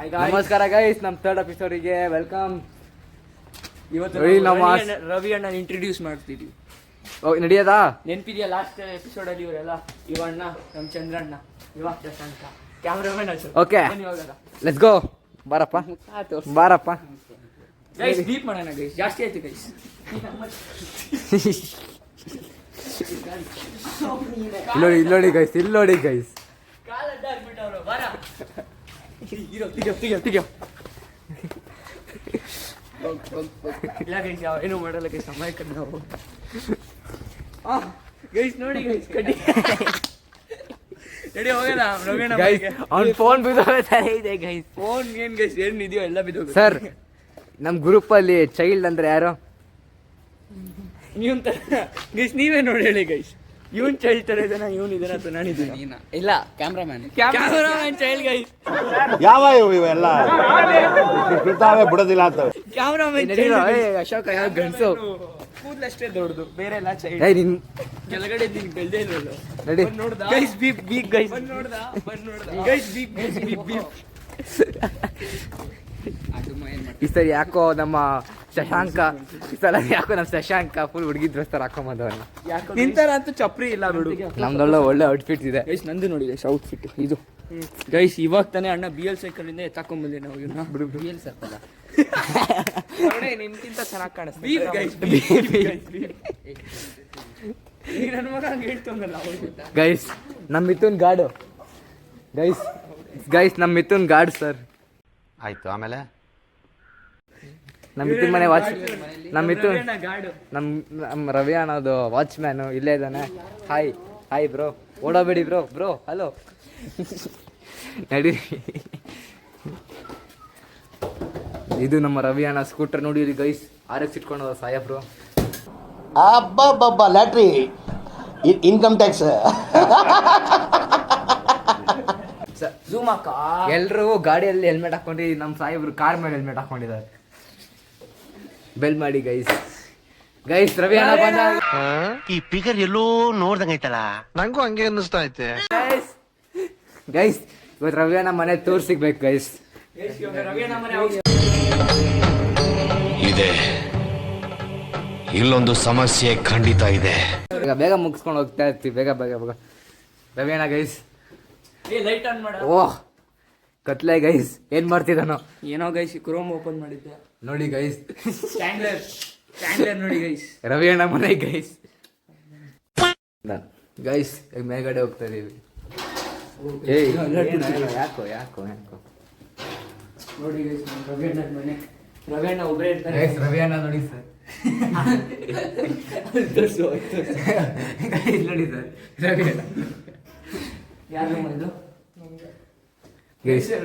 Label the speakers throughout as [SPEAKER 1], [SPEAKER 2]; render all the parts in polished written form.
[SPEAKER 1] ನಮಸ್ಕಾರ ಗೈಸ್, ನಮ್ಮ third ಎಪಿಸೋಡಿಗೆ welcome.
[SPEAKER 2] ಇವತ್ತು ರವಿ ಅಣ್ಣ ಇಂಟ್ರೊಡ್ಯೂಸ್ ಮಾಡ್ತಿದ್ವಿ.
[SPEAKER 1] ನಡೆಯದಾ?
[SPEAKER 2] ನೆನಪಿದೆಯಾ ಲಾಸ್ಟ್ ಎಪಿಸೋಡ್ ಅಲ್ಲಿ ಇವರೆಲ್ಲ ಇವಣ್ಣ, ನಮ್ಮ ಚಂದ್ರಣ್ಣ, ಇವಾಗ Shashank, cameraman Ashok.
[SPEAKER 1] Okay, let's go. ಬಾರಪ್ಪ ಬಾರಪ್ಪ
[SPEAKER 2] ಗೈಸ್. ಡೀಪ್ ಮಾಡೋಣ ಗೈಸ್, ಜಾಸ್ತಿ ಆಯ್ತು ಗೈಸ್.
[SPEAKER 1] ಇಲ್ಲಿ ನೋಡಿ ಗೈಸ್.
[SPEAKER 2] ಕಾಲ ಅಡ್ಡಾಗ್ಬಿಟ್ಟವ್ರು. ಬಾರ ತೆಗಿಯೋ. ಇಲ್ಲ ಗೈಸ್, ಏನು ಮಾಡಲ್ಲ ಗೈಸ್, ಸಮಯಕ್ಕೆ ನಾವು ಗೈಸ್ ನೋಡಿ ಗೈಸ್ ಕಡ್ಡಿ ರೆಡಿ ಹೋಗೋಣ.
[SPEAKER 1] ಗೈಸ್ ಅವ್ನ ಫೋನ್ ಬಿದ್ದೋಗ್ತಾರೆ ಇದೆ ಗೈಸ್.
[SPEAKER 2] ಫೋನ್ ಏನ್ ಗೈಸ್ ಏನಿದೆಯೋ ಎಲ್ಲ ಬಿದ್ದೋಗ.
[SPEAKER 1] ಸರ್, ನಮ್ಮ ಗ್ರೂಪಲ್ಲಿ ಚೈಲ್ಡ್ ಅಂದ್ರೆ ಯಾರು?
[SPEAKER 2] ನೀವ್ ಗೈಸ್ ನೀವೇ ನೋಡಿ ಹೇಳಿ ಗೈಸ್. ಇವನ್ ಚೈಲ್ಡ್ ತರ ಇದ್ದಾನ, ಇವನ್ ಇದನ್ನ ಅಥವಾ ನಾನಿದ್ದೀನಿ?
[SPEAKER 3] ಇಲ್ಲ, ಕ್ಯಾಮ್ರಾಮನ್
[SPEAKER 2] ಚೈಲ್ಡ್ ಗೈಸ್.
[SPEAKER 4] ಯಾವ ಇವೆಲ್ಲ ಬಿಡೋದಿಲ್ಲ ಅಂತ.
[SPEAKER 2] ಕ್ಯಾಮ್ರಾಮನ್
[SPEAKER 1] ಅಶೋಕ ಯಾವ ಗಂಡ್ಸು?
[SPEAKER 2] ಕೂದಲಷ್ಟೇ ದೊಡ್ಡದು, ಬೇರೆ ಎಲ್ಲ ಚೈಲ್ಡ್. ಕೆಳಗಡೆ ನಿನ್ ಬೆಳ್ದೇ ಇಲ್ವಲ್ಲ.
[SPEAKER 1] ನಡಿ
[SPEAKER 2] ನೋಡ್ದ ಗೈಸ್, ಬೀಪ್ ಗೈಸ್ ನೋಡ್ದ ಗೈಸ್, ಬೀಪ್
[SPEAKER 1] ಈ ಸರಿ ಯಾಕೋ ನಮ್ಮ ಶಶಾಂಕ ಫುಲ್ ಹುಡುಗಿ ಡ್ರೆಸ್ ತರ ಹಾಕೊಂಬಂದವನ್ನ.
[SPEAKER 2] ನಿಂತರ ಅಂತೂ ಚಪ್ರಿ ಇಲ್ಲ ಬಿಡು.
[SPEAKER 1] ನಮ್ದೊಳ್ಳೆ ಒಳ್ಳೆ ಔಟ್ಫಿಟ್ ಇದೆ
[SPEAKER 2] ಗೈಸ್. ನಂದು ನೋಡಿ ಗೈಸ್ ಔಟ್ಫಿಟ್ ಇದು ಗೈಸ್. ಇವಾಗ ತಾನೇ ಅಣ್ಣ BL ಸೈಕಲ್ ಇಂದ ಎತ್ತಾಕೊಂಡ್ಬಂದೆ ನಾವು ಇವನ್ನ.
[SPEAKER 3] BL ಸರ್ಕಲ್
[SPEAKER 2] ನಿಮ್ಗಿಂತ ಚೆನ್ನಾಗಿ ಕಾಣಿಸ್ತೀವಿ ನನ್ನ ಮಗ ಹಂಗೆ ಹೇಳ್ತಂಗಲ್ಲ.
[SPEAKER 1] ಗೈಸ್, ನಮ್ಮ ಮಿಥುನ್ ಗಾಡು. ಗೈಸ್ ನಮ್ಮ ಮಿಥುನ್ ಗಾಡ್ ಸರ್.
[SPEAKER 4] ಆಯ್ತು, ಆಮೇಲೆ
[SPEAKER 1] ನಮ್ಮ ಮಿಥುನ್ ಮನೆ ನಮ್ಮ ಮಿಥುನ್
[SPEAKER 2] ಗಾಡು
[SPEAKER 1] ನಮ್ಮ ರವಿ ಅನ್ನೋದು ವಾಚ್ಮ್ಯಾನು ಇಲ್ಲೇ ಇದ್ದಾನೆ. ಹಾಯ್ ಬ್ರೋ, ಓಡೋಬೇಡಿ ಬ್ರೋ ಹಲೋ. ನಡಿ. ಇದು ನಮ್ಮ ರವಿ ಅಣ್ಣ ಸ್ಕೂಟರ್ ನೋಡಿ ಗೈಸ್. RX ಇಟ್ಕೊಂಡು ಸಾಯಬ್ರು.
[SPEAKER 5] ಅಬ್ಬಬ್ಬಬ್ಬ, ಲ್ಯಾಟ್ರಿ, ಇನ್ಕಮ್ ಟ್ಯಾಕ್ಸ್.
[SPEAKER 2] ಝೂಮ್ ಹಾಕ.
[SPEAKER 1] ಎಲ್ರು ಗಾಡಿಯಲ್ಲಿ ಹೆಲ್ಮೆಟ್ ಹಾಕೊಂಡು ನಮ್ಮ ಸಾಯಿಬ್ರು ಕಾರ್ ಮೇಲೆ ಹೆಲ್ಮೆಟ್ ಹಾಕೊಂಡಿದ್ದಾರೆ. ಬೆಲ್ ಮಾಡಿ ಗೈಸ್. ರವಿ ಅಣ್ಣ ಬಂದ.
[SPEAKER 4] ಈ ಫಿಗರ್ ಎಲ್ಲೋ ನೋಡ್ದಂಗೈತಲ್ಲ, ನಂಗೂ ಹಂಗೆ ಅನ್ನಿಸ್ತಾ ಐತೆ.
[SPEAKER 1] ಗೈಸ್ ಇವತ್ತು ರವಿ ಅಣ್ಣ ಮನೆ ತೋರ್ಸಿಗ್ಬೇಕು ಗೈಸ್.
[SPEAKER 6] ಇದೆ, ಇಲ್ಲೊಂದು ಸಮಸ್ಯೆ ಖಂಡಿತ ಇದೆ.
[SPEAKER 1] ಬೇಗ ಮುಗಿಸ್ಕೊಂಡು ಹೋಗ್ತಾ ಇರ್ತೀವಿ. ಬೇಗ ರವಿ ಅಣ್ಣ ಗೈಸ್.
[SPEAKER 2] ಲೈಟ್ ಆನ್ ಮಾಡ.
[SPEAKER 1] ಓಹ್ ಕತ್ಲೆ ಗೈಸ್, ಏನ್ ಮಾಡ್ತಿದ್ದಾನೋ
[SPEAKER 2] ಏನೋ ಗೈಸ್, ಕ್ರೋಮ್ ಓಪನ್ ಮಾಡಿದ್ದೆ
[SPEAKER 1] ನೋಡಿ ಗೈಸ್.
[SPEAKER 2] ಸ್ಟ್ಯಾಂಡ್ಲರ್ ನೋಡಿ ಗೈಸ್.
[SPEAKER 1] ರವಿ ಅಣ್ಣ ಮನೆ ಗೈಸ್. ಈಗ ಮೇಲ್ಗಡೆ ಹೋಗ್ತಾ ಇದೀವಿ. ಯಾಕೋ
[SPEAKER 2] ನೋಡಿ ಗೈಸ್, ರವಿ ಅಣ್ಣ ಮನೆ. ರವಿ ಅಣ್ಣ ಒಬ್ಬರೇ ಇರ್ತಾರೆ.
[SPEAKER 1] ರವಿ ಅಣ್ಣ ನೋಡಿ ಸರ್. ನೋಡಿ ಸರ್, ರವಿ ಅಣ್ಣ
[SPEAKER 2] ಯಾರ ರೂಮ್ ಇದು?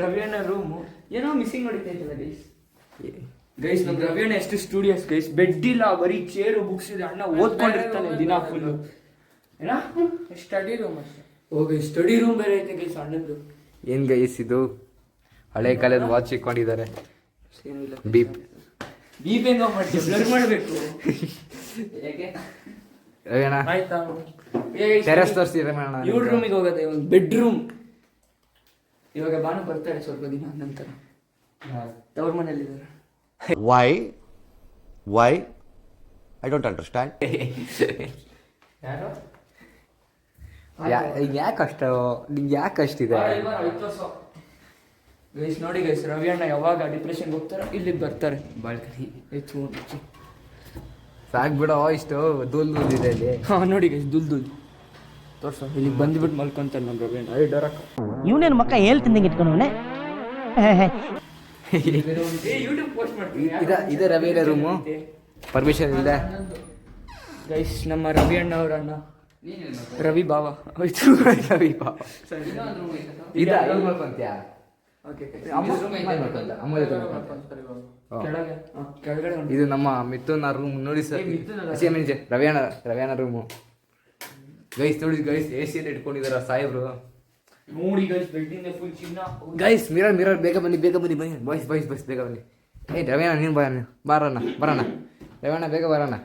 [SPEAKER 2] ರವಿ ಅಣ್ಣ ರೂಮು ಏನೋ ಮಿಸ್ಸಿಂಗ್ ಹೊಡಿತೈತಲ್ಲ ಗೈಸ್. ನಮ್ ರವಿ ಅಣ್ಣ ಎಷ್ಟು ಸ್ಟೂಡಿಯೋಸ್ ಗೈಸ್. ಬೆಡ್ ಇಲ್ಲ, ಬರೀ ಚೇರು, ಬುಕ್ಸ್ ಇದೆ. ಅಣ್ಣ ಓದ್ಕೊಂಡಿರ್ತಾನೆ ದಿನ ಫುಲ್. ಏನ ಸ್ಟಡಿ ರೂಮ್ ಅಷ್ಟೇ. ಹೋಗಿ ಸ್ಟಡಿ ರೂಮ್ ಬೇರೆ ಐತೆ ಗೈಸ್ ಅಣ್ಣದ್ದು.
[SPEAKER 1] ಏನ್ ಗೈಸ್ ಇದು? ಹಳೆ ಕಾಲದ ವಾಚ್ ಇಟ್ಕೊಂಡಿದ್ದಾರೆ.
[SPEAKER 2] ಏನಿಲ್ಲ,
[SPEAKER 1] ಬೀಪ್
[SPEAKER 2] ಹೆಂಗ ಮಾಡ್ತೀವಿ, ಬ್ಲರ್ ಮಾಡಬೇಕು.
[SPEAKER 1] ರವಿ ಅಣ್ಣ
[SPEAKER 2] ಆಯ್ತಾ?
[SPEAKER 1] ಟೆರೆಸ್ ತೋರಿಸಿ ರವಿ ಅಣ್ಣ.
[SPEAKER 2] ಇವ್ರ ರೂಮಿಗೆ ಹೋಗೋದೆ, ಒಂದು ಬೆಡ್ರೂಮ್. ಇವಾಗ ಬಾನು ಬರ್ತಾರೆ ಸ್ವಲ್ಪ ದಿನ ನಂತರ. ತವ್ರ ಮನೇಲಿದ್ದಾರೆ.
[SPEAKER 4] Why I don't understand.
[SPEAKER 2] ಯಾರು?
[SPEAKER 1] ಯಾಕಷ್ಟಿದೆ?
[SPEAKER 2] ಗೈಸ್ ನೋಡಿ ಗೈಸ್, ರವಿ ಅಣ್ಣ ಯಾವಾಗ ಡಿಪ್ರೆಷನ್ಗೆ ಹೋಗ್ತಾರೋ ಇಲ್ಲಿಗೆ ಬರ್ತಾರೆ. ಬಾಳ್ಕನಿ
[SPEAKER 1] ಸಾಕ್ಬಿಡೋ, ಇಷ್ಟು ದುಲ್ ಇದೆ ಇಲ್ಲಿ.
[SPEAKER 2] ನೋಡಿ ಗೈಸ್, ದುಲ್ ತೋರ್ಸೋ. ಇಲ್ಲಿಗೆ ಬಂದ್ಬಿಟ್ಟು ಮಲ್ಕೊಂತಾನೆ ನಮ್ಮ ರವಿ ಅಣ್ಣ.
[SPEAKER 3] ಇವನೇನು ಮಕ್ಕ ಹೇಳ್ತಿದ್ದಂಗೆ ಇಟ್ಕೊಂಡವನೆ.
[SPEAKER 2] ಯೂಟ್ಯೂಬ್ ಪೋಸ್ಟ್ ಮಾಡ್ತೀನಿ.
[SPEAKER 1] ಇದೆ ರವಿ ರೂಮು. ಪರ್ಮಿಷನ್ ಇದೆ
[SPEAKER 2] ಗೈಸ್. ನಮ್ಮ ರವಿ ಅಣ್ಣ ಅವ್ರ ಅಣ್ಣ ರವಿ ಬಾವ.
[SPEAKER 1] ರವಿ ಬಾವ ಇದು ನಮ್ಮ ಮಿಥುನ್ ರೂಮ್ ನೋಡಿ ಸರ್. ರವಿ ಅಣ್ಣ ರೂಮು ಗೈಸ್. ನೋಡಿ ಗೈಸ್, AC ಇಟ್ಕೊಂಡಿದಾರ ಸಾಹೇಬ್ರು.
[SPEAKER 2] ನೋಡಿ ಗೈಸ್, ಬೆಡ್ಡಿಂದ ಫುಲ್ ಚಿನ್ನ.
[SPEAKER 1] ಗೈಸ್ ಮಿರರ್ ಬೇಗ ಬನ್ನಿ ಬಾಯ್ಸ್ ಬೇಗ ಬನ್ನಿ. ರವಿ ಅಣ್ಣ ನೀನು ಬರೋಣ ರವಿ ಅಣ್ಣ ಬೇಗ ಬರೋಣ.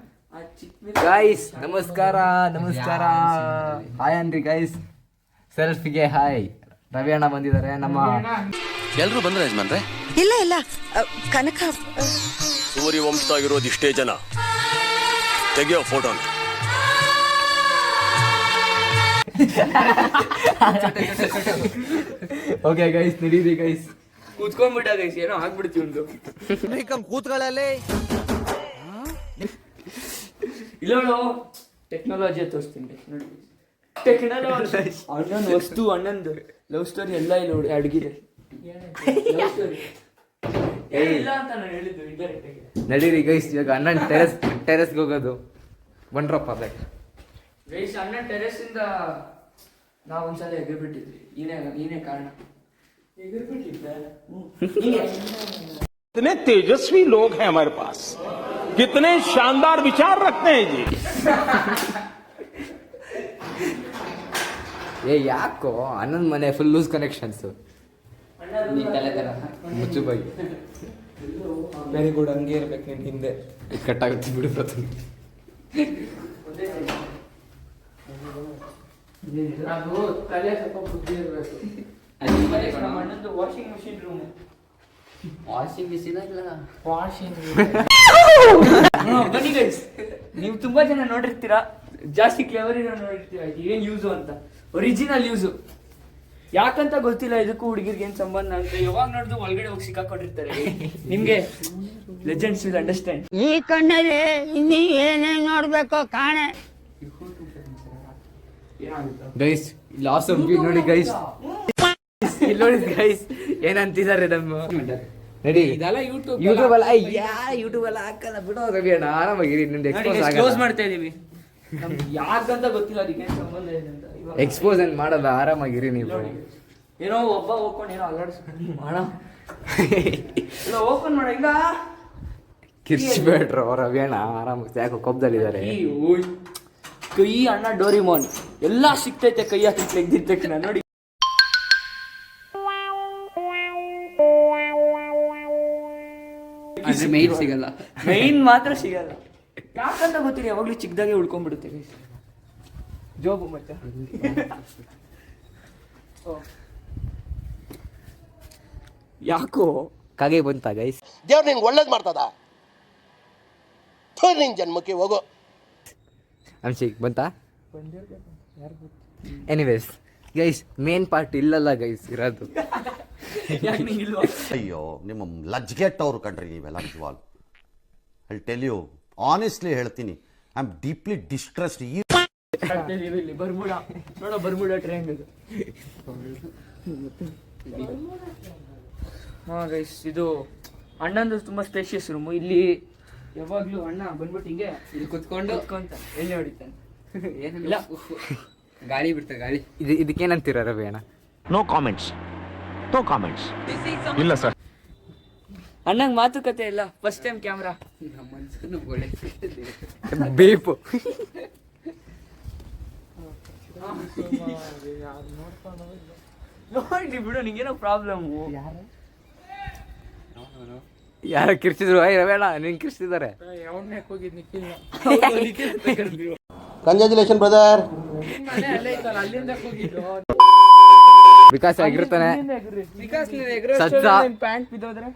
[SPEAKER 1] ಗೈಸ್ ನಮಸ್ಕಾರ. ಹಾಯ್ ಅನ್ರಿ ಗೈಸ್. ಸೆಲ್ಫಿಗೆ ಹಾಯ್. ರವಿ ಅಣ್ಣ ಬಂದಿದ್ದಾರೆ ನಮ್ಮ
[SPEAKER 6] ಎಲ್ರು ಬಂದ್ರ ಯಜಮಾನ್ರೆ?
[SPEAKER 7] ಇಲ್ಲ ಇಲ್ಲ ಕನಕ
[SPEAKER 6] ಸೂರ್ಯ ವಂಶದಾಗಿರೋದು ಇಷ್ಟೇ ಜನ. ತೆಗಿಯೋ ಫೋಟೋನ.
[SPEAKER 1] ಓಕೆ ಗೈಸ್, ನಡೀರಿ ಗೈಸ್.
[SPEAKER 2] ಕೂತ್ಕೊಂಡ್ಬಿಟ್ಟ ಗೈಸ್, ಏನೋ ಆಗ್ಬಿಡ್ತೀವಿ ಒಂದು.
[SPEAKER 1] ಕೂತ್ಕೊಳ್ಳಲ್ಲಿ
[SPEAKER 2] ಇಲ್ಲೋಳು ಟೆಕ್ನಾಲಜಿ ತೋರಿಸ್ತೀನಿ guys, ನೋಡಿ. ಟೆಕ್ನಾಲಜಿ ಅಣ್ಣನ ವಸ್ತು, ಅಣ್ಣಂದು ಲವ್ ಸ್ಟೋರಿ ಎಲ್ಲ ಇಲ್ಲ ನೋಡಿ ಅಡ್ಗಿದೆ. ಲವ್ ಸ್ಟೋರಿ ಇಲ್ಲ ಅಂತ ನಾನು ಹೇಳಿದ್ದು ಇಂಡೈರೆಕ್ಟ್ ಆಗಿ.
[SPEAKER 1] ನಡೀರಿ ಗೈಸ್, ಇವಾಗ ಅಣ್ಣನ್ ಟೆರೆಸ್ಗೆ ಹೋಗೋದು. ಬಂದ್ರಪ್ಪ ಬ್ಯಾಕ್
[SPEAKER 2] ಗೈಸ್, ಅಣ್ಣನ ಟೆರೆಸ್ ಇಂದ ನಾವೊಂದ್ಸಲ ಎಗರ್ಬಿಟ್ಟಿದ್ವಿ. ನೀನೇ ಕಾರಣ. ಎಗರ್ಬಿಟ್ಟಿದ್ದೆ.
[SPEAKER 8] कितने तेजस्वी लोग हैं हमारे पास, कितने शानदार विचार रखते हैं जी.
[SPEAKER 1] ಏ ಯಾಕೋ ಅಣ್ಣನ ಮನೆ ಫುಲ್ ಲೂಸ್ ಕನೆಕ್ಷನ್ಸ್. ಮುಚ್ಚು ಬೈ.
[SPEAKER 2] ವೆರಿ ಗುಡ್, ಹಂಗೆ ಇರ್ಬೇಕು ನಿನ್ ಹಿಂದೆ.
[SPEAKER 1] ಇದು ಕಟ್ಟಾಗುತ್ತೆ ಬಿಡು ಪ್ರತಿ.
[SPEAKER 2] ಅದು ತಲೆ ಸ್ವಲ್ಪ ಬುದ್ಧಿ ಇರಬೇಕು. ನಮ್ಮ ಅಣ್ಣಂದು washing machine room.
[SPEAKER 3] Washing machine ಇಲ್ಲ,
[SPEAKER 2] ವಾಷಿಂಗ್ ಬನ್ನಿ ಗೈಸ್, ನೀವು ತುಂಬಾ ಜನ ನೋಡಿರ್ತೀರಾ, ಜಾಸ್ತಿ ಕ್ಲೇವರ್ ಇರೋ ನೋಡಿರ್ತೀರಾ. ಏನ್ ಯೂಸು ಅಂತ, ಒರಿಜಿನಲ್ ಯೂಸು. ಯಾಕಂತ ಗೊತ್ತಿಲ್ಲ ಇದಕ್ಕೂ ಹುಡುಗಿರ್ಗೆ ಏನ್ ಸಂಬಂಧ ಅಂತ. ಯಾವಾಗ ನೋಡಿದ್ರು ಒಳಗಡೆ ಹೋಗಿ ಸಿಕ್ಕಾಕೊಂಡಿರ್ತಾರೆ. ನಿಮ್ಗೆ ಲೆಜೆಂಡ್ಸ್ ವಿಲ್ ಅಂಡರ್ಸ್ಟ್ಯಾಂಡ್.
[SPEAKER 7] ಈ ಕಣ್ಣಲ್ಲಿ ಇನ್ನೀ ಏನೇನ್ ನೋಡ್ಬೇಕೋ ಕಾಣೆ.
[SPEAKER 1] ಗೈಸ್ ಇಲ್ಲಿ ಆಸಮ್ ವ್ಯೂ ನೋಡಿ ಗೈಸ್. ಇಲ್ಲಿ ನೋಡಿ ಗೈಸ್ ಏನಂತಿದ್ದಾರೆ ನಮ್ಮ. ನಡಿ
[SPEAKER 2] ಇದೆಲ್ಲ ಯೂಟ್ಯೂಬ್
[SPEAKER 1] ಅಲ್ಲ, ಯೂಟ್ಯೂಬ್ ಎಲ್ಲ ಹಾಕಲ್ಲ ಬಿಡೋ ರವಿ ಅಣ್ಣ, ಆರಾಮಾಗಿರಿ. ನಿಮ್ದು ಎಕ್ಸ್ಪೋಸ್
[SPEAKER 2] ಕ್ಲೋಸ್
[SPEAKER 1] ಆಗಲ್ಲ.
[SPEAKER 2] ಮಾಡ್ತಾ ಇದೀವಿ. ನಮ್ಗೆ ಯಾಕಂತ ಗೊತ್ತಿಲ್ಲ ಅದಕ್ಕೆ ಏನ್ ಸಂಬಂಧ ಇದೆ ಅಂತ. ಇವಾಗ
[SPEAKER 1] ಎಕ್ಸ್ಪೋಸ್ ಏನ್ ಮಾಡಲ್ಲ, ಆರಾಮಾಗಿರಿ ನೀವು.
[SPEAKER 2] ನೋಡಿ, ಏನೋ ಒಬ್ಬ ಹೋಗ್ಕೊಂಡು ಏನೋ ಅಲ್ಲಾಡಿಸ್ಕೊಂಡು ಮಾಡ ಇಲ್ಲ ಓಪನ್ ಮಾಡ. ಈಗ
[SPEAKER 1] ಕಿರ್ಚ್ಬೇಡ್ರು ರವಿ ಅಣ್ಣ, ಆರಾಮಾಗಿ. ಯಾಕೋ ಕೊಬ್ಬದಲ್ಲಿದ್ದಾರೆ.
[SPEAKER 2] ಕೈ ಅಣ್ಣ ಡೋರಿಮೋನ್ ಎಲ್ಲಾ ಸಿಗ್ತೈತೆ ಕೈ ಹಾಕಿ ತೆಗ್ದಿದ ತಕ್ಷಣ. ನೋಡಿ
[SPEAKER 3] ಮೈನ್ ಸಿಗಲ್ಲ,
[SPEAKER 2] ಮೈನ್ ಮಾತ್ರ ಸಿಗಲ್ಲ. ಯಾಕಂತ ಗೊತ್ತಿಲ್ಲ, ಯಾವಾಗ್ಲೂ ಚಿಕ್ಕದಾಗೆ ಉಳ್ಕೊಂಡ್ಬಿಡುತ್ತೆ ಜೋಬು ಮತ್ತೆ. ಯಾಕೋ
[SPEAKER 1] ಕಾಗೆ ಬಂತ ಗೈಸ್.
[SPEAKER 5] ದೇವ್ರು ನಿಂಗೆ ಒಳ್ಳೇದು ಮಾಡ್ತದ. ನಿನ್ ಜನ್ಮಕ್ಕೆ ಹೋಗೋ.
[SPEAKER 1] ಅನ್ಸಿಕ್ ಬಂತಾ? ಎನಿವೇಸ್ ಗೈಸ್, ಮೇನ್ ಪಾರ್ಟ್ ಇಲ್ಲಲ್ಲ ಗೈಸ್ ಇರೋದು.
[SPEAKER 2] ಯಾಕೆ ನಿಂಗಿಲ್ವಾ?
[SPEAKER 9] ಅಯ್ಯೋ ನಿಮ್ಮ ಲಜ್ಗೆಟ್ಟವ್ರು ಕಣ್ರಿ ನೀವೆಲ್ಲ ನಿಜವಾಲ್. ಐ ಟೆಲ್ ಯು ಆನೆಸ್ಟ್ಲಿ ಹೇಳ್ತೀನಿ, ಐ ಆಮ್ ಡೀಪ್ಲಿ ಡಿಸ್ಟ್ರೆಸ್ಡ್.
[SPEAKER 2] ಇಲ್ಲಿ ಬರ್ಮುಡ ನೋಡೋ, ಬರ್ಮುಡ ಟ್ರೈನ್ ಇದು. ಹಾ ಗೈಸ್, ಇದು ಅಣ್ಣಂದು ತುಂಬಾ ಸ್ಪೇಷಿಯಸ್ ರೂಮು. ಇಲ್ಲಿ ಯಾವಾಗ್ಲೂ ಅಣ್ಣ ಬಂದ್ಬಿಟ್ಟು ಹಿಂಗೆ
[SPEAKER 3] ಇಲ್ಲಿ ಕುತ್ಕೊಂಡು
[SPEAKER 2] ಎಣ್ಣೆ ಹೊಡಿತಾನೆ.
[SPEAKER 3] ಏನಿಲ್ಲ, ಗಾಳಿ ಬಿಡ್ತಾರೆ ಗಾಳಿ.
[SPEAKER 1] ಇದಕ್ಕೇನಂತೀರ ರವಿ ಅಣ್ಣ?
[SPEAKER 4] No comments, no comments.
[SPEAKER 6] ಇಲ್ಲ ಸರ್.
[SPEAKER 2] ಅಣ್ಣಂಗೆ ಮಾತುಕತೆ ಇಲ್ಲ, ಫಸ್ಟ್ ಟೈಮ್ ಕ್ಯಾಮ್ರಾ.
[SPEAKER 3] ನಮ್ಮ ಮನ್ಸನ್ನು ಗೋಳೆ
[SPEAKER 1] ಬೇಪು.
[SPEAKER 2] ನೋಡಿ ಬಿಡು, ನಿಂಗೇನೋ ಪ್ರಾಬ್ಲಮ್.
[SPEAKER 1] ಯಾರ ಕಿರ್ಚಿದ್ರು? ರವಿ ಅಣ್ಣ ನಿಂಗೆ ಕಿರ್ಚಿದ್ದಾರೆ.
[SPEAKER 5] Congratulation brother.
[SPEAKER 1] ವಿಕಾಸ್ ಆಗಿರ್ತಾನೆ. ಸಜ್ಜ
[SPEAKER 2] ಪ್ಯಾಂಟ್ ಬಿದ್ದೋದ್ರೆ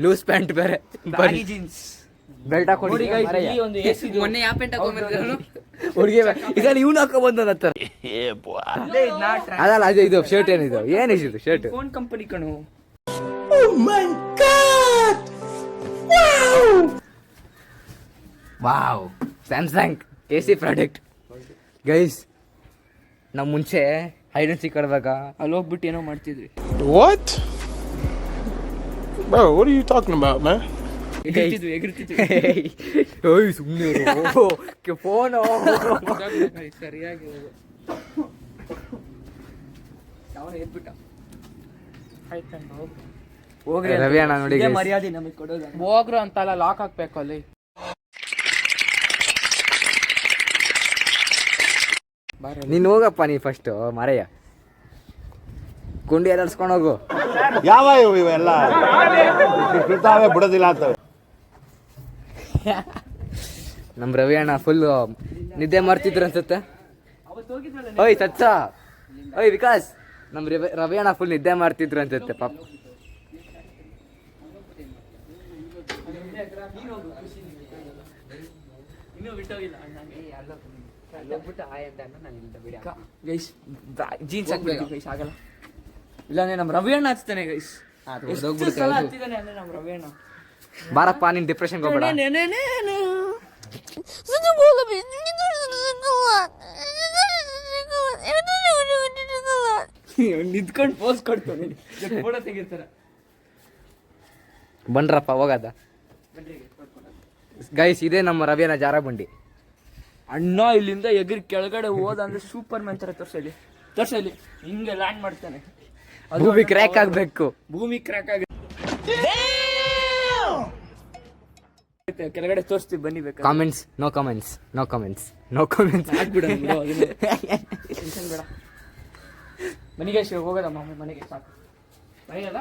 [SPEAKER 1] ಲೂಸ್ ಪ್ಯಾಂಟ್ ಬೇರೆ,
[SPEAKER 2] ಜೀನ್ಸ್
[SPEAKER 1] ಬೆಲ್ಟ್ ಹಾಕೊಂಡು
[SPEAKER 2] ಒಂದು AC ಇದು.
[SPEAKER 3] ಮೊನ್ನೆ ಯಾವ ಪೆಂಟ್ ಹಾಕೊಂಡ್ಬಂದಿದ್ರು
[SPEAKER 1] ಹುಡುಗಿ ಇದರಲ್ಲಿ ಇವ್ನು ಹಾಕೊಂಡ್ ಅದಲ್ಲ, ಅದು ಇದು ಶರ್ಟ್ ಏನಿದು, ಏನಿದು ಶರ್ಟ್?
[SPEAKER 2] ಫೋನ್ ಕಂಪನಿ ಕಣು.
[SPEAKER 1] Wow, Samsung AC product guys. ನಾವು ಮುಂಚೆ ಹೈಡ್ ಅಂಡ್ ಸೀಕ್ ಆಡುವಾಗ
[SPEAKER 2] ಅಲ್ಲಿ ಹೋಗ್ಬಿಟ್ಟು ಏನೋ ಮಾಡ್ತಿದ್ವಿ.
[SPEAKER 8] What? Bro, what are you talking about, man?
[SPEAKER 2] ಎಗರ್ತಿದ್ವಿ.
[SPEAKER 1] ಓಯ್ ಸುಮ್ಮನೆ ಫೋನು
[SPEAKER 2] ಸರಿಯಾಗಿ ಅವನು ಎದ್ಬಿಟ್ಟ. ಹೋಗ್ರಿ
[SPEAKER 1] ರವಿ ಅಣ್ಣ ನೋಡಿ
[SPEAKER 2] ಇದೇ
[SPEAKER 1] guys.
[SPEAKER 2] ಮರ್ಯಾದೆ ನಮಗೆ ಕೊಡೋದು.
[SPEAKER 3] ಹೋಗ್ರು ಅಂತಲ್ಲ, ಲಾಕ್ ಹಾಕ್ಬೇಕು ಅಲ್ಲಿ.
[SPEAKER 1] ನೀನು ಹೋಗಪ್ಪ, ನೀ ಫಸ್ಟ್ ಮಾರಯ್ಯ ಕುಂಡಿ ಎಲ್ಸ್ಕೊಂಡು ಹೋಗು.
[SPEAKER 5] ಯಾವ ಇವೆಲ್ಲ ಬಿಡ್ತಾವೆ ಬಿಡೋದಿಲ್ಲ ಅಂತವೆ.
[SPEAKER 1] ನಮ್ಮ ರವಿ ಅಣ್ಣ ಫುಲ್ ನಿದ್ದೆ ಮಾಡ್ತಿದ್ರು ಅನ್ಸುತ್ತೆ. ಓಯ್ ಸಚ್ಚ, ಓಯ್ ವಿಕಾಸ್, ನಮ್ಮ ರವಿ ಅಣ್ಣ ಫುಲ್ ನಿದ್ದೆ ಮಾಡ್ತಿದ್ರು ಅನ್ಸುತ್ತೆ ಪಾಪ.
[SPEAKER 2] ಜೀನ್ಸ್ ಹಾಕ್ಬೇಕು ಗೈಸ್, ಆಗಲ್ಲ. ಇಲ್ಲಾಂದ್ರೆ ನಮ್ಮ ರವಿ ಅಣ್ಣ ಹಚ್ತಾನೆ ಗೈಸ್. ಎಷ್ಟು ಸಲ ಹತ್ತಿದಾನೆ ಅಂದ್ರೆ ನಮ್ಮ ರವಿ ಅಣ್ಣ.
[SPEAKER 1] ಬಾರಪ್ಪ ನೀನ್ ಡಿಪ್ರೆಷನ್ಗೆ ಹೋಗ್ಬೇಡ.
[SPEAKER 2] ನಿಂತ್ಕೊಂಡು ಪೋಸ್ ಕೊಡ್ತಾನೆ, ಫೋಟೋ ತೆಗಿತಾರ.
[SPEAKER 1] ಬನ್ರಪ್ಪ ಹೋಗದ ಗೈಸ್. ಇದೇ ನಮ್ಮ ರವಿಯನ ಜಾರ ಬಂಡಿ.
[SPEAKER 2] ಅಣ್ಣ ಇಲ್ಲಿಂದ ಎಗರಿ ಕೆಳಗಡೆ ಹೋದ ಅಂದ್ರೆ ಸೂಪರ್ ಮ್ಯಾನ್ ತರ ತೋರ್ಸಲಿ ಹಿಂಗೆ ಲ್ಯಾಂಡ್ ಮಾಡ್ತಾನೆ.
[SPEAKER 1] ಭೂಮಿ ಕ್ರ್ಯಾಕ್ ಆಗ್ಬೇಕು.
[SPEAKER 2] ಭೂಮಿ ಕ್ರ್ಯಾಕ್ ಆಗಿ ಕೆಳಗಡೆ ತೋರಿಸ್ತೀವಿ ಬನ್ನಿ. ಬೇಕಾ
[SPEAKER 1] comments? No comments, no comments, no comments.
[SPEAKER 2] ಆಗ್ಬಿಡ ಟೆನ್ಷನ್ ಬೇಡ. ಮನೆಗೆ ಹೋಗೋದ ಮಾಮೂಲಿ, ಮನೆಗೆ ಸಾಕು. ಮನೆಗಲ್ಲ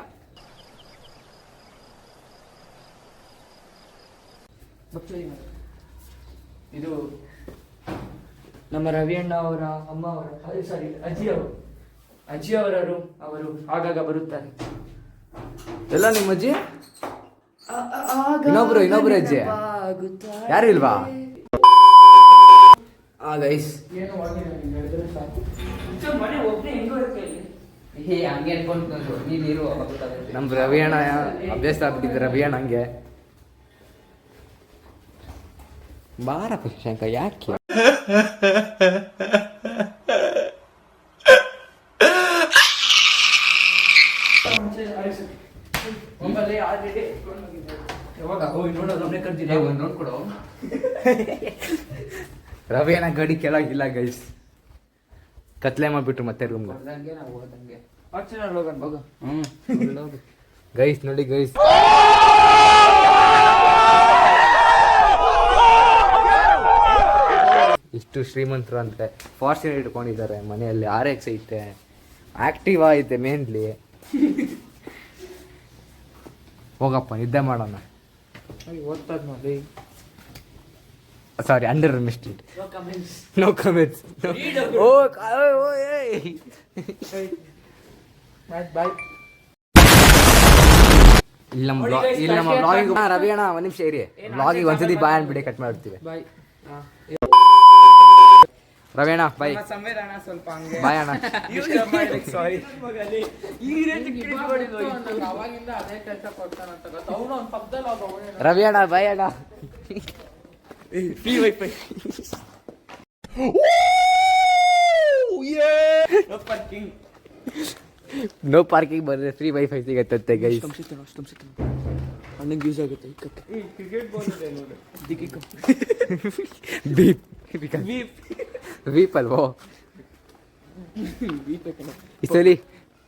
[SPEAKER 2] ಇದು ನಮ್ಮ ರವಿ ಅಣ್ಣ ಅವರ ಅಮ್ಮ ಅವರ ಸಾರಿ ಅಜ್ಜಿ ಅವರ ರೂಮ್. ಅವರು ಆಗಾಗ ಬರುತ್ತಾರೆ.
[SPEAKER 1] ಎಲ್ಲ ನಿಮ್ಮ ಅಜ್ಜಿ? ಇನ್ನೊಬ್ರು ಅಜ್ಜಿ ಯಾರು ಇಲ್ವಾ? ಗೈಸ್
[SPEAKER 2] ಮನೆ ಒಬ್ಬನೇ ಹೆಂಗೋ ಇರುತ್ತೆ ಇಲ್ಲಿ.
[SPEAKER 3] ಹಂಗೆ ಅನ್ಕೊಂಡು ನೀರು
[SPEAKER 1] ನಮ್ ರವಿ ಅಣ್ಣ ಅಭ್ಯಾಸ ಆಗ್ಬಿಟ್ಟಿದೆ. ರವಿ ಅಣ್ಣ ಹಂಗೆ ಬಾರಪ್ಪ ಶಂಕ, ಯಾಕೆ ರವಿ ಅಣ್ಣ ಗಡಿ ಕೆಳಗಿಲ್ಲ ಗೈಸ್. ಕತ್ಲೆ ಮಾಡ್ಬಿಟ್ರು ಮತ್ತೆ ರೂಮ್ ಗೈಸ್. ನೋಡಿ ಗೈಸ್, ಇಷ್ಟು ಶ್ರೀಮಂತರು ಅಂದ್ರೆ ಫಾರ್ಚುನರ್ ಇಟ್ಕೊಂಡಿದ್ದಾರೆ ಮನೆಯಲ್ಲಿ. RX ಐತೆ, ಆಕ್ಟಿವಾ ಐತೆ ಮೇನ್ಲಿ. ಹೋಗಪ್ಪ ನಿದ್ದೆ ಮಾಡೋಣ.
[SPEAKER 2] ಓದ್ತದ ನೋಡಿ.
[SPEAKER 1] Sorry, under mistake. No comments.
[SPEAKER 2] Bye.
[SPEAKER 1] ಇಲ್ಲಿ ನಮ್ಮ ಬ್ಲಾಗಿಂಗ್ ರವಿ ಅಣ್ಣ ಒಂದ್ ನಿಮಿಷ ಇರಿ. ಬ್ಲಾಗಿಗೆ ಒಂದ್ಸತಿ ಬಾಯ್ ಅನ್ಬಿಡಿ, ಕಟ್ ಮಾಡ್ತೀವಿ.
[SPEAKER 2] ಬಾಯ್.
[SPEAKER 1] ರವಿ ಅಣ್ಣ ಬಾಯ್.
[SPEAKER 2] ಸಂವೇದನ ಸ್ವಲ್ಪ ಹಂಗೆ
[SPEAKER 1] ಬಾಯ್ ಅಣ್ಣ.
[SPEAKER 2] ಸಾರಿ.
[SPEAKER 3] ಅವಾಗಿಂದ ಅದೇ ಕೆಲಸ ಕೊಡ್ತಾನಂತ ಗೊತ್ತ. ಅವನು ಒಂದು ಪಕ್ಕದಲ್ಲಿ
[SPEAKER 1] ರವಿ ಅಣ್ಣ ಬಾಯ್ ಅಣ್ಣ.
[SPEAKER 2] Free wifi.
[SPEAKER 1] ನೋ ಪಾರ್ಕಿಂಗ್ ಬಂದ್ರೆ ಫ್ರೀ ವೈಫೈ ಸಿಗತ್ತೆ ಗೈಸ್.
[SPEAKER 2] ಅಣ್ಣಂಗೆ ಯೂಸ್ ಆಗುತ್ತೆ.
[SPEAKER 1] ವೀಪ್ ಅಲ್ವೋ ಈ ಸಲಿ?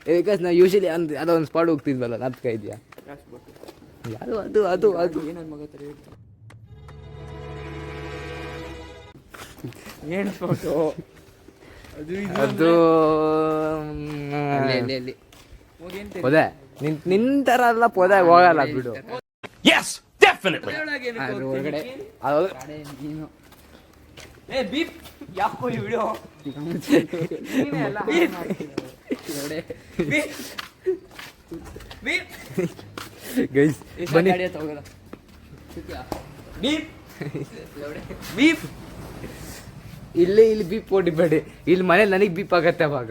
[SPEAKER 1] ಬಿಕಾಸ್ ನಾವು ಯೂಶಲಿ ಅದೋ ಒಂದು ಸ್ಪಾಟ್ ಹೋಗ್ತಿದ್ವಲ್ಲ, ನಾಪ್ಕ ಇದೆಯಾ? ಅದು ಅದು ಅದು ಅದು
[SPEAKER 2] ಏನನ್ನ ಮಗ ತರ ಹೇಳ್ತಾನೆ. ಏನು ಫೋಟೋ
[SPEAKER 1] ಅದು ಪೊದೆ ನಿನ್ ತರ ಎಲ್ಲ ಪೊದೆ ಹೋಗಲ್ಲ ಬಿಡು.
[SPEAKER 8] Yes, definitely.
[SPEAKER 1] ಅದ್ರ ಒಳಗಡೆ
[SPEAKER 3] ನೀನು
[SPEAKER 2] ಏ ಬೀಪ್ ಯಾಕೋ ಈ ವಿಡಿಯೋ
[SPEAKER 1] ಗೈಸ್ ಬನ್ನಿ.
[SPEAKER 2] ಬೀಪ್
[SPEAKER 1] ಇಲ್ಲಿ ಬೀಪ್ ಹೊಡಿಬೇಡಿ. ಇಲ್ಲಿ ಮನೇಲಿ ನನಗೆ ಬೀಪ್ ಆಗತ್ತೆ ಅವಾಗ.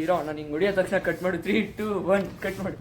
[SPEAKER 2] ಇರೋ ನಾನು ಹಿಂಗೆ ಹೊಡಿಯೋ ತಕ್ಷಣ ಕಟ್ ಮಾಡು. 3, 2, 1 ಕಟ್ ಮಾಡು.